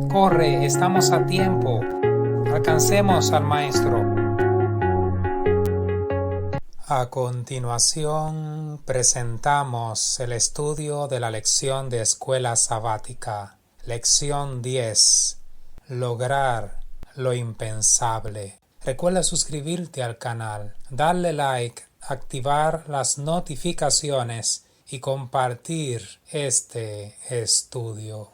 Corre, estamos a tiempo. Alcancemos al Maestro. A continuación, presentamos el estudio de la lección de Escuela Sabática. Lección 10. Lograr lo impensable. Recuerda suscribirte al canal, darle like, activar las notificaciones y compartir este estudio.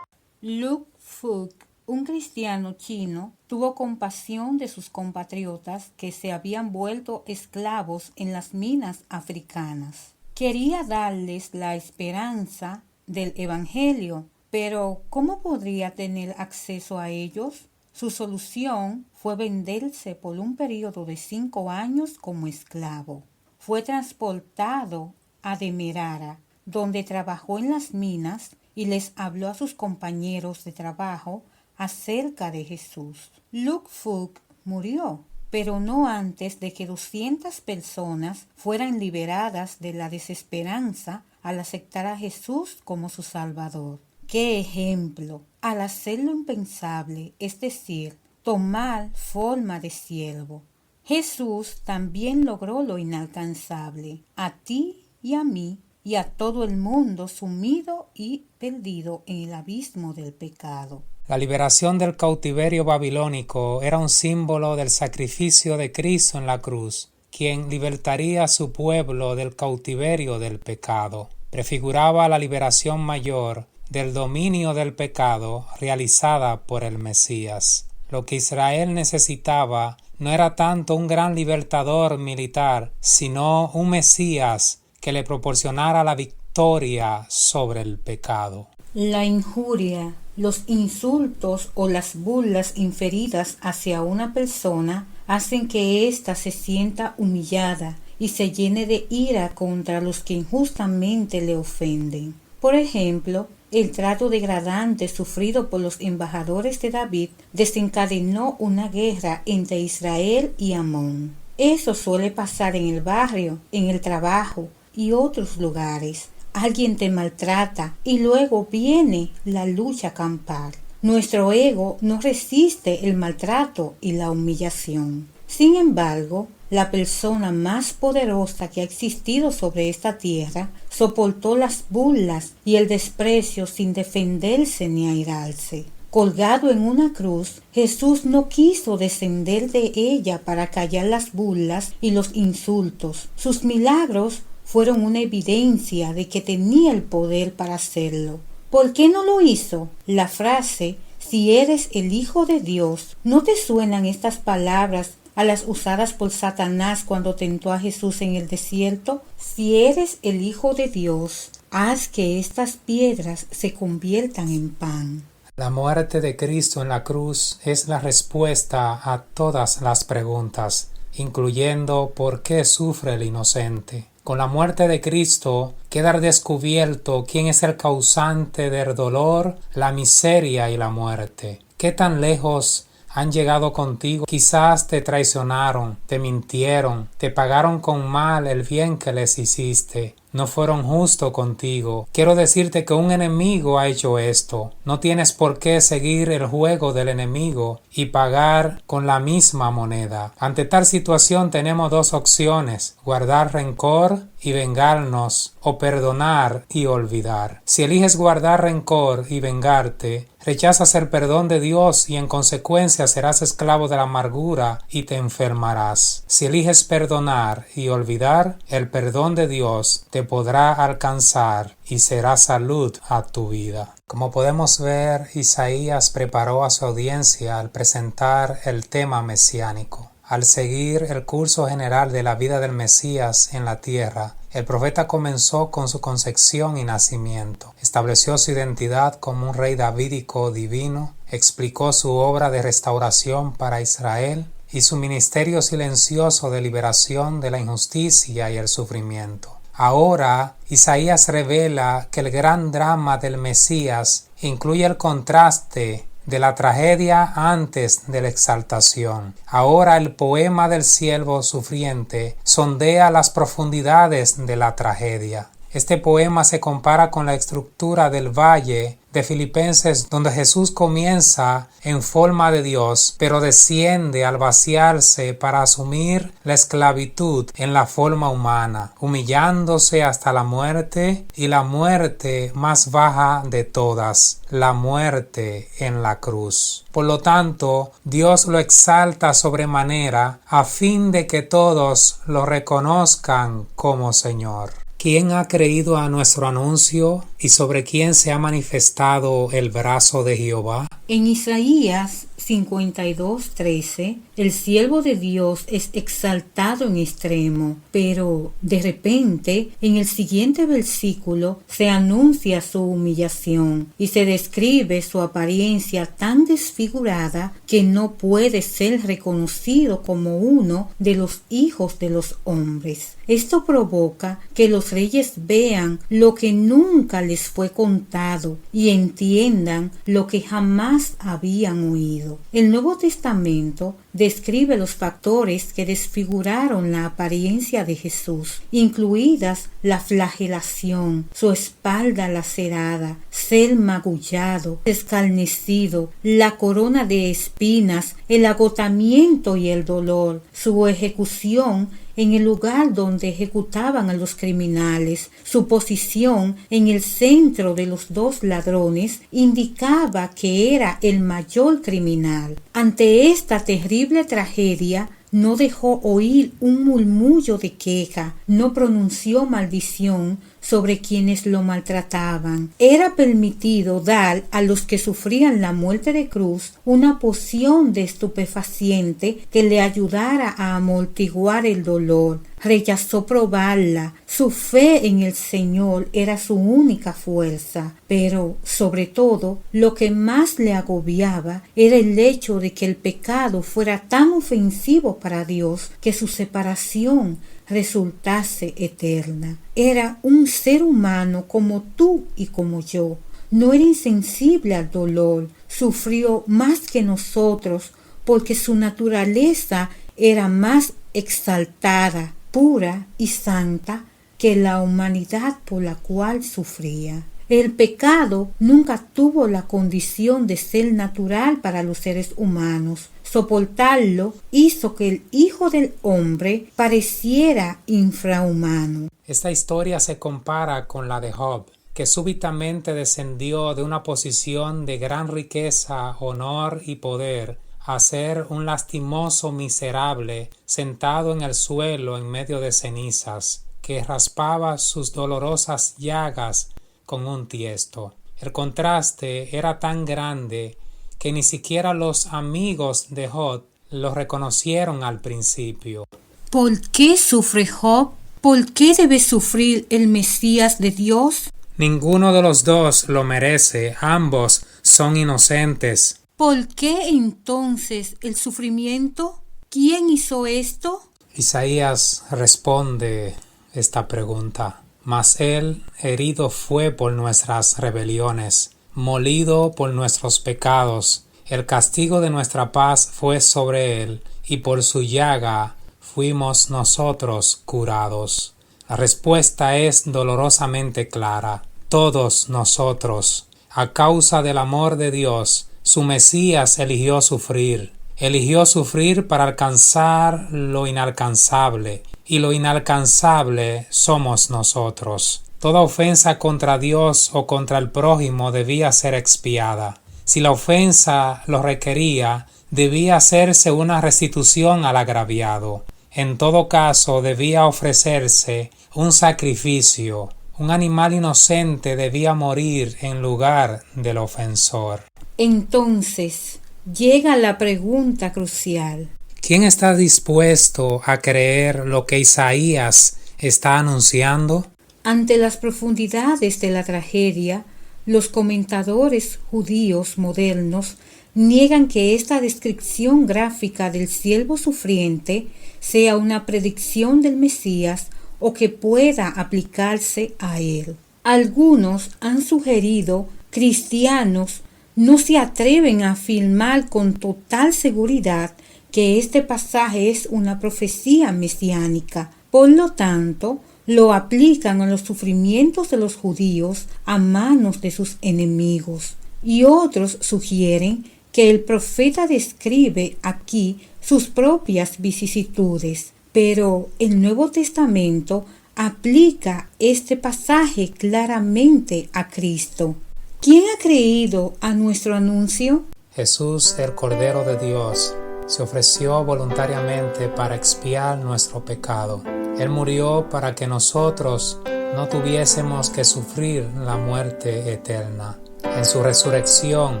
Luke Fook, un cristiano chino, tuvo compasión de sus compatriotas que se habían vuelto esclavos en las minas africanas. Quería darles la esperanza del Evangelio, pero ¿cómo podría tener acceso a ellos? Su solución fue venderse por un periodo de 5 años como esclavo. Fue transportado a Demerara, donde trabajó en las minas y les habló a sus compañeros de trabajo acerca de Jesús. Luke Fook murió, pero no antes de que 200 personas fueran liberadas de la desesperanza al aceptar a Jesús como su Salvador. ¡Qué ejemplo! Al hacer lo impensable, es decir, tomar forma de siervo. Jesús también logró lo inalcanzable, a ti y a mí, y a todo el mundo sumido y perdido en el abismo del pecado. La liberación del cautiverio babilónico era un símbolo del sacrificio de Cristo en la cruz, quien libertaría a su pueblo del cautiverio del pecado. Prefiguraba la liberación mayor del dominio del pecado realizada por el Mesías. Lo que Israel necesitaba no era tanto un gran libertador militar, sino un Mesías que le proporcionara la victoria sobre el pecado. La injuria, los insultos o las burlas inferidas hacia una persona hacen que ésta se sienta humillada y se llene de ira contra los que injustamente le ofenden. Por ejemplo, el trato degradante sufrido por los embajadores de David desencadenó una guerra entre Israel y Amón. Eso suele pasar en el barrio, en el trabajo y otros lugares. Alguien te maltrata y luego viene la lucha campal. Nuestro ego no resiste el maltrato y la humillación. Sin embargo, la persona más poderosa que ha existido sobre esta tierra soportó las burlas y el desprecio sin defenderse ni airarse. Colgado en una cruz, Jesús no quiso descender de ella para callar las burlas y los insultos. Sus milagros fueron una evidencia de que tenía el poder para hacerlo. ¿Por qué no lo hizo? La frase, si eres el Hijo de Dios, ¿no te suenan estas palabras a las usadas por Satanás cuando tentó a Jesús en el desierto? Si eres el Hijo de Dios, haz que estas piedras se conviertan en pan. La muerte de Cristo en la cruz es la respuesta a todas las preguntas, incluyendo ¿por qué sufre el inocente? Con la muerte de Cristo queda descubierto quién es el causante del dolor, la miseria y la muerte. ¿Qué tan lejos han llegado contigo? Quizás te traicionaron, te mintieron, te pagaron con mal el bien que les hiciste. No fueron justos contigo. Quiero decirte que un enemigo ha hecho esto. No tienes por qué seguir el juego del enemigo y pagar con la misma moneda. Ante tal situación tenemos 2 opciones: guardar rencor y vengarnos, o perdonar y olvidar. Si eliges guardar rencor y vengarte, rechazas el perdón de Dios y en consecuencia serás esclavo de la amargura y te enfermarás. Si eliges perdonar y olvidar, el perdón de Dios te podrá alcanzar y será salud a tu vida. Como podemos ver, Isaías preparó a su audiencia al presentar el tema mesiánico. Al seguir el curso general de la vida del Mesías en la tierra, el profeta comenzó con su concepción y nacimiento. Estableció su identidad como un rey davídico divino, explicó su obra de restauración para Israel y su ministerio silencioso de liberación de la injusticia y el sufrimiento. Ahora, Isaías revela que el gran drama del Mesías incluye el contraste de la tragedia antes de la exaltación. Ahora el poema del siervo sufriente sondea las profundidades de la tragedia. Este poema se compara con la estructura del valle de Filipenses, donde Jesús comienza en forma de Dios, pero desciende al vaciarse para asumir la esclavitud en la forma humana, humillándose hasta la muerte y la muerte más baja de todas, la muerte en la cruz. Por lo tanto, Dios lo exalta sobremanera a fin de que todos lo reconozcan como Señor. ¿Quién ha creído a nuestro anuncio y sobre quién se ha manifestado el brazo de Jehová? En Isaías 52:13, el siervo de Dios es exaltado en extremo, pero de repente, en el siguiente versículo, se anuncia su humillación y se describe su apariencia tan desfigurada que no puede ser reconocido como uno de los hijos de los hombres. Esto provoca que los reyes vean lo que nunca les fue contado y entiendan lo que jamás habían oído. El Nuevo Testamento describe los factores que desfiguraron la apariencia de Jesús, incluidas la flagelación, su espalda lacerada, ser magullado, escarnecido, la corona de espinas, el agotamiento y el dolor, su ejecución en el lugar donde ejecutaban a los criminales. Su posición en el centro de los dos ladrones indicaba que era el mayor criminal. Ante esta terrible tragedia, no dejó oír un murmullo de queja, no pronunció maldición sobre quienes lo maltrataban. Era permitido dar a los que sufrían la muerte de cruz una poción de estupefaciente que le ayudara a amortiguar el dolor. Rechazó probarla. Su fe en el Señor era su única fuerza. Pero, sobre todo, lo que más le agobiaba era el hecho de que el pecado fuera tan ofensivo para Dios que su separación resultase eterna. Era un ser humano como tú y como yo. No era insensible al dolor. Sufrió más que nosotros porque su naturaleza era más exaltada, pura y santa que la humanidad por la cual sufría. El pecado nunca tuvo la condición de ser natural para los seres humanos. Soportarlo hizo que el Hijo del Hombre pareciera infrahumano. Esta historia se compara con la de Job, que súbitamente descendió de una posición de gran riqueza, honor y poder a ser un lastimoso miserable sentado en el suelo en medio de cenizas, que raspaba sus dolorosas llagas con un tiesto. El contraste era tan grande que ni siquiera los amigos de Job lo reconocieron al principio. ¿Por qué sufre Job? ¿Por qué debe sufrir el Mesías de Dios? Ninguno de los dos lo merece, ambos son inocentes. ¿Por qué entonces el sufrimiento? ¿Quién hizo esto? Isaías responde esta pregunta. Mas él herido fue por nuestras rebeliones, molido por nuestros pecados. El castigo de nuestra paz fue sobre él, y por su llaga fuimos nosotros curados. La respuesta es dolorosamente clara. Todos nosotros, a causa del amor de Dios, su Mesías eligió sufrir. Eligió sufrir para alcanzar lo inalcanzable, y lo inalcanzable somos nosotros. Toda ofensa contra Dios o contra el prójimo debía ser expiada. Si la ofensa lo requería, debía hacerse una restitución al agraviado. En todo caso, debía ofrecerse un sacrificio. Un animal inocente debía morir en lugar del ofensor. Entonces, llega la pregunta crucial. ¿Quién está dispuesto a creer lo que Isaías está anunciando? Ante las profundidades de la tragedia, los comentadores judíos modernos niegan que esta descripción gráfica del siervo sufriente sea una predicción del Mesías o que pueda aplicarse a él. Algunos han sugerido cristianos no se atreven a afirmar con total seguridad que este pasaje es una profecía mesiánica. Por lo tanto, lo aplican a los sufrimientos de los judíos a manos de sus enemigos. Y otros sugieren que el profeta describe aquí sus propias vicisitudes. Pero el Nuevo Testamento aplica este pasaje claramente a Cristo. ¿Quién ha creído a nuestro anuncio? Jesús, el Cordero de Dios, se ofreció voluntariamente para expiar nuestro pecado. Él murió para que nosotros no tuviésemos que sufrir la muerte eterna. En su resurrección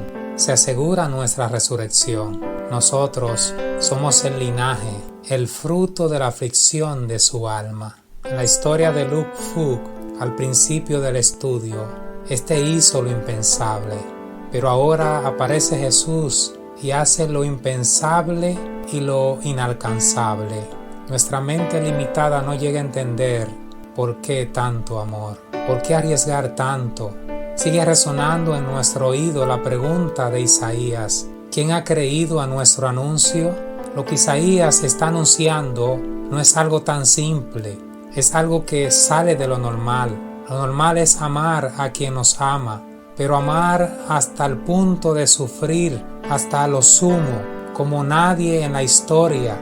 se asegura nuestra resurrección. Nosotros somos el linaje, el fruto de la aflicción de su alma. En la historia de Luc Fouque, al principio del estudio, este hizo lo impensable, pero ahora aparece Jesús y hace lo impensable y lo inalcanzable. Nuestra mente limitada no llega a entender por qué tanto amor, por qué arriesgar tanto. Sigue resonando en nuestro oído la pregunta de Isaías: ¿quién ha creído a nuestro anuncio? Lo que Isaías está anunciando no es algo tan simple, es algo que sale de lo normal. Lo normal es amar a quien nos ama, pero amar hasta el punto de sufrir, hasta lo sumo, como nadie en la historia,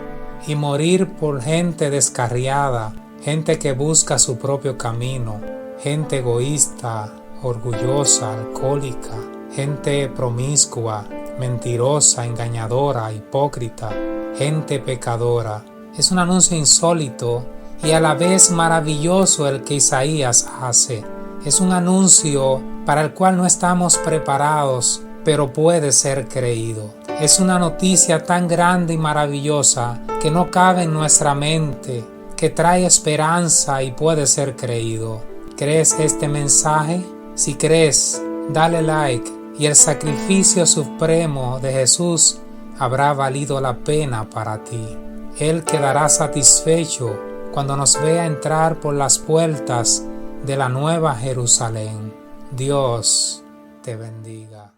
y morir por gente descarriada, gente que busca su propio camino, gente egoísta, orgullosa, alcohólica, gente promiscua, mentirosa, engañadora, hipócrita, gente pecadora. Es un anuncio insólito y a la vez maravilloso el que Isaías hace. Es un anuncio para el cual no estamos preparados, pero puede ser creído. Es una noticia tan grande y maravillosa que no cabe en nuestra mente, que trae esperanza y puede ser creído. ¿Crees este mensaje? Si crees, dale like y el sacrificio supremo de Jesús habrá valido la pena para ti. Él quedará satisfecho cuando nos vea entrar por las puertas de la Nueva Jerusalén. Dios te bendiga.